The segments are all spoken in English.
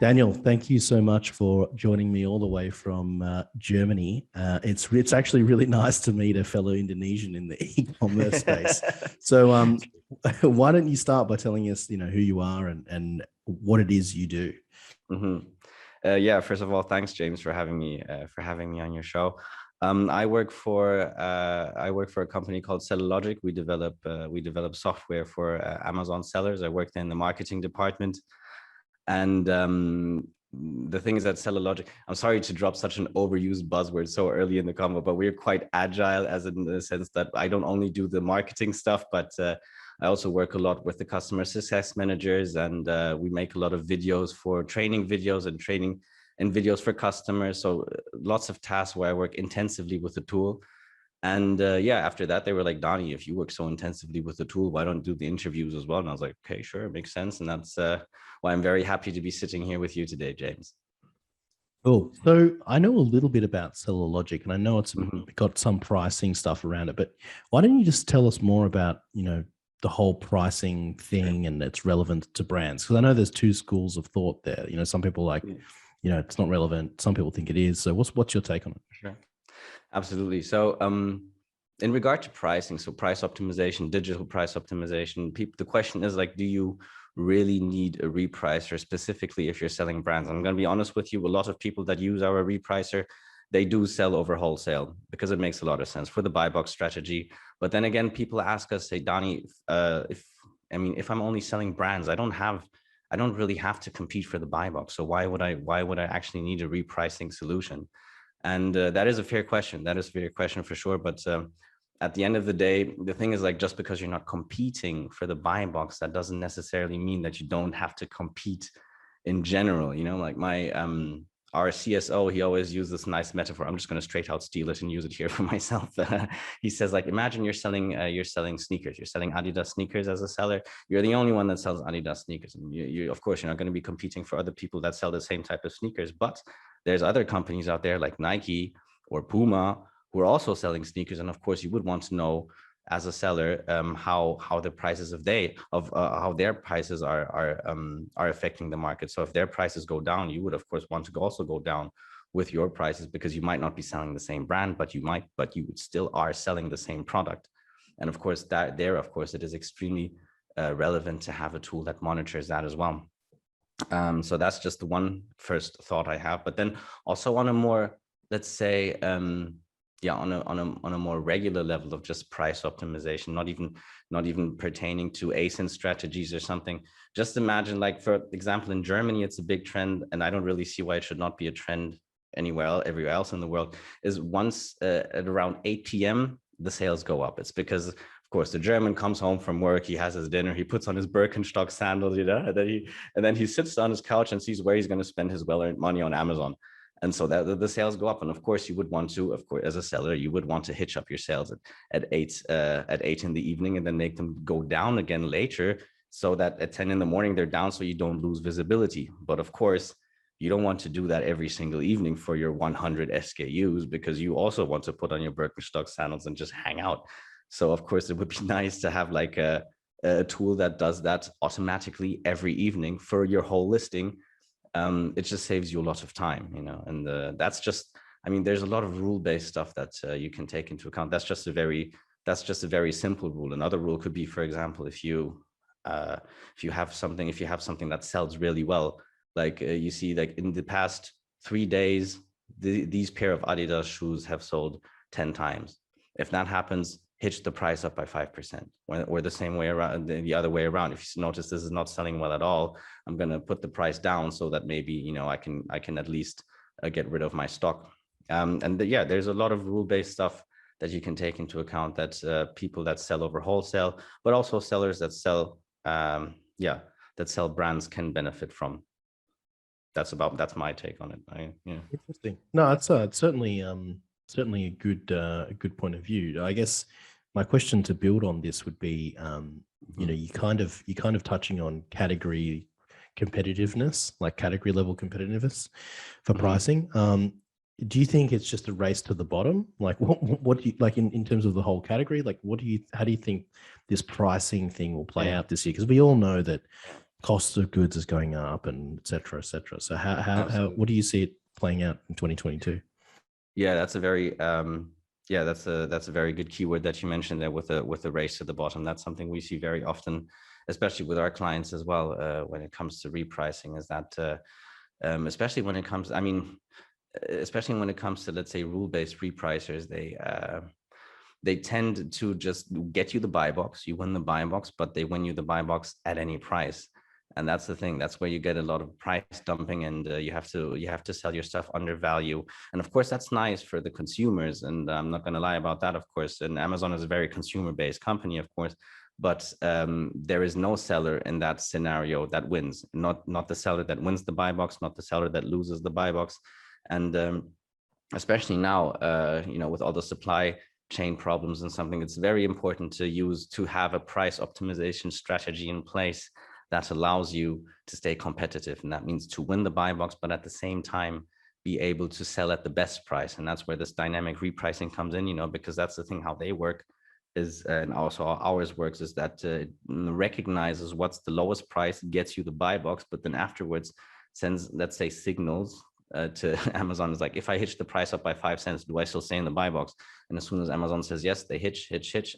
Daniel, thank you so much for joining me all the way from Germany. It's actually really nice to meet a fellow Indonesian in the e-commerce space. So, why don't you start by telling us, who you are and what it is you do? Mm-hmm. Yeah, first of all, thanks, James, for having me on your show. I work for a company called Cellulogic. We develop software for Amazon sellers. I worked in the marketing department, and the thing is that Cellulogic. I'm sorry to drop such an overused buzzword so early in the convo, but we're quite agile, as in the sense that I don't only do the marketing stuff, but I also work a lot with the customer success managers, and we make a lot of videos for training videos and videos for customers. So lots of tasks where I work intensively with the tool. And yeah, after that, they were like, Donnie, if you work so intensively with the tool, why don't you do the interviews as well? And I was like, okay, sure, it makes sense. And that's why I'm very happy to be sitting here with you today, James. Cool. So I know a little bit about Cellulogic, and I know it's Mm-hmm. got some pricing stuff around it. But why don't you just tell us more about, the whole pricing Sure. thing and its relevant to brands? Because I know there's two schools of thought there. Some people like, it's not relevant. Some people think it is. So what's your take on it? Sure. Absolutely. So in regard to pricing, so price optimization, digital price optimization, the question is like, do you really need a repricer, specifically if you're selling brands? I'm going to be honest with you, a lot of people that use our repricer, they do sell over wholesale because it makes a lot of sense for the buy box strategy. But then again, people ask us, say, Donnie, if I'm only selling brands, I don't really have to compete for the buy box. So why would I actually need a repricing solution? And that is a fair question. That is a fair question for sure. But at the end of the day, the thing is, like, just because you're not competing for the buy box, that doesn't necessarily mean that you don't have to compete in general. Like our CSO, he always used this nice metaphor. I'm just going to straight out steal it and use it here for myself. He says, like, imagine you're selling sneakers. You're selling Adidas sneakers as a seller. You're the only one that sells Adidas sneakers, and you of course, you're not going to be competing for other people that sell the same type of sneakers. But there's other companies out there like Nike or Puma who are also selling sneakers, and of course, you would want to know as a seller how the prices of how their prices are affecting the market. So if their prices go down, you would of course want to also go down with your prices, because you might not be selling the same brand, but you still are selling the same product. And of course, it is extremely relevant to have a tool that monitors that as well. So that's just the one first thought I have. But then also on a more, let's say, on a more regular level of just price optimization, not even pertaining to ASIN strategies or something. Just imagine, like, for example, in Germany, it's a big trend, and I don't really see why it should not be a trend everywhere else in the world, is once at around 8 p.m., the sales go up. It's because, of course, the German comes home from work, he has his dinner, he puts on his Birkenstock sandals, and then he sits on his couch and sees where he's going to spend his well-earned money on Amazon. And so that the sales go up. And of course, you would want to, of course, as a seller, you would want to hitch up your sales at 8 in the evening, and then make them go down again later, so that at 10 in the morning they're down, so you don't lose visibility. But of course, you don't want to do that every single evening for your 100 SKUs, because you also want to put on your Birkenstock sandals and just hang out. So of course, it would be nice to have like a tool that does that automatically every evening for your whole listing. It just saves you a lot of time, and that's just, there's a lot of rule-based stuff that you can take into account. That's just a very simple rule. Another rule could be, for example, if you have something that sells really well, like you see, like in the past 3 days, these pair of Adidas shoes have sold 10 times. If that happens, hitch the price up by 5%, or the same way around, the other way around. If you notice this is not selling well at all, I'm going to put the price down so that maybe, I can at least get rid of my stock. There's a lot of rule-based stuff that you can take into account, that people that sell over wholesale, but also sellers that sell brands can benefit from. That's my take on it. Interesting. No, it's certainly a good point of view. I guess my question to build on this would be, you kind of touching on category competitiveness, like category level competitiveness for pricing. Do you think it's just a race to the bottom? Like, what do you like in terms of the whole category? Like, how do you think this pricing thing will play out this year? Because we all know that cost of goods is going up, and et cetera, et cetera. So what do you see it playing out in 2022? Yeah, that's a very that's a very good keyword that you mentioned there with the race to the bottom. That's something we see very often, especially with our clients as well, when it comes to repricing, is that especially when it comes, especially when it comes to, let's say, rule-based repricers, they tend to just get you the buy box. You win the buy box, but they win you the buy box at any price. And that's the thing. That's where you get a lot of price dumping, and you have to sell your stuff under value. And of course, that's nice for the consumers. And I'm not going to lie about that, of course. And Amazon is a very consumer-based company, of course. But there is no seller in that scenario that wins. Not the seller that wins the buy box, not the seller that loses the buy box. And especially now, with all the supply chain problems and something, it's very important to have a price optimization strategy in place that allows you to stay competitive. And that means to win the buy box, but at the same time, be able to sell at the best price. And that's where this dynamic repricing comes in, because that's the thing, how they work is, and also how ours works, is that it recognizes what's the lowest price, gets you the buy box, but then afterwards sends, let's say, signals to Amazon. Is like, if I hitch the price up by 5 cents, do I still stay in the buy box? And as soon as Amazon says yes, they hitch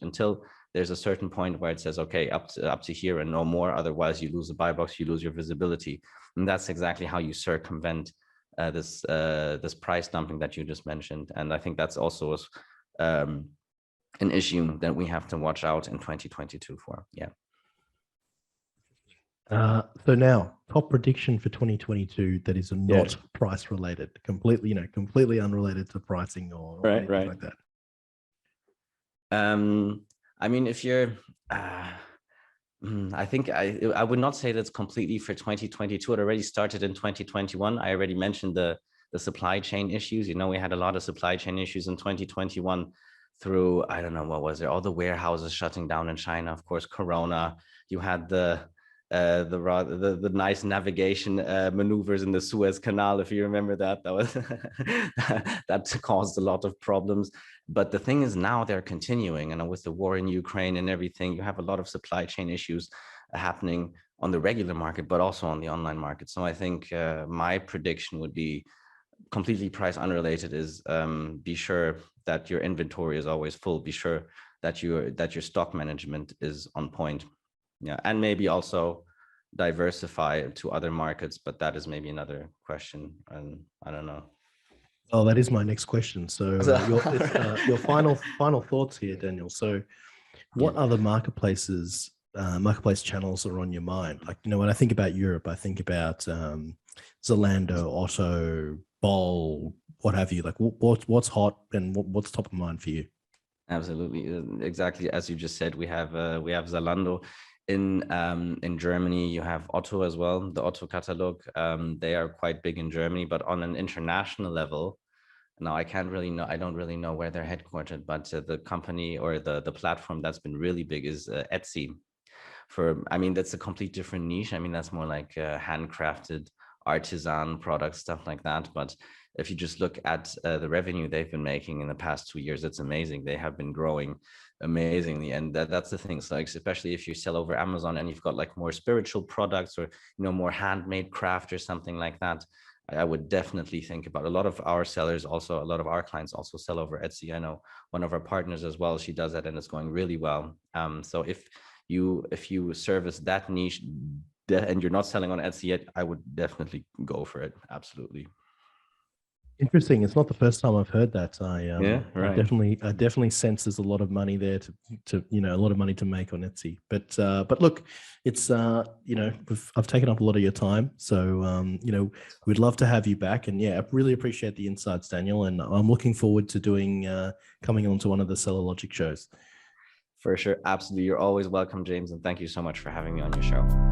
until there's a certain point where it says, okay, up to here and no more. Otherwise, you lose the buy box, you lose your visibility. And that's exactly how you circumvent this price dumping that you just mentioned. And I think that's also an issue that we have to watch out in 2022 for. Yeah. So now, top prediction for 2022 that is not price related, completely unrelated to pricing or anything like that. If you're, I think I would not say that's completely for 2022. It already started in 2021. I already mentioned the supply chain issues. We had a lot of supply chain issues in 2021 through, I don't know, what was there? All the warehouses shutting down in China, of course, Corona. You had the nice navigation maneuvers in the Suez Canal, if you remember that was that caused a lot of problems. But the thing is, now they're continuing, and with the war in Ukraine and everything, you have a lot of supply chain issues happening on the regular market, but also on the online market. So I think my prediction would be completely price unrelated, is be sure that your inventory is always full, be sure that your stock management is on point. Yeah, and maybe also diversify to other markets, but that is maybe another question, and I don't know. Oh, that is my next question. So your final thoughts here, Daniel. So what other marketplace channels are on your mind? Like, when I think about Europe, I think about Zalando, Otto, Bol, what have you. Like, what's hot and what's top of mind for you? Absolutely, exactly as you just said. We have Zalando. In Germany, you have Otto as well, the Otto catalog. They are quite big in Germany, but on an international level, now I don't really know where they're headquartered, but the company or the platform that's been really big is Etsy. That's a complete different niche. That's more like handcrafted artisan products, stuff like that. But if you just look at the revenue they've been making in the past 2 years, it's amazing. They have been growing amazingly, and that's the thing. So, like, especially if you sell over Amazon and you've got like more spiritual products or more handmade craft or something like that, I would definitely think about. A lot of our sellers also, a lot of our clients also sell over Etsy. I know one of our partners as well, she does that, and it's going really well. So if you service that niche and you're not selling on Etsy yet, I would definitely go for it. Absolutely. Interesting. It's not the first time I've heard that. I definitely sense there's a lot of money there to a lot of money to make on Etsy. But look, it's I've taken up a lot of your time, so we'd love to have you back. And I really appreciate the insights, Daniel. And I'm looking forward to coming on to one of the Seller Logic shows. For sure, absolutely. You're always welcome, James, and thank you so much for having me on your show.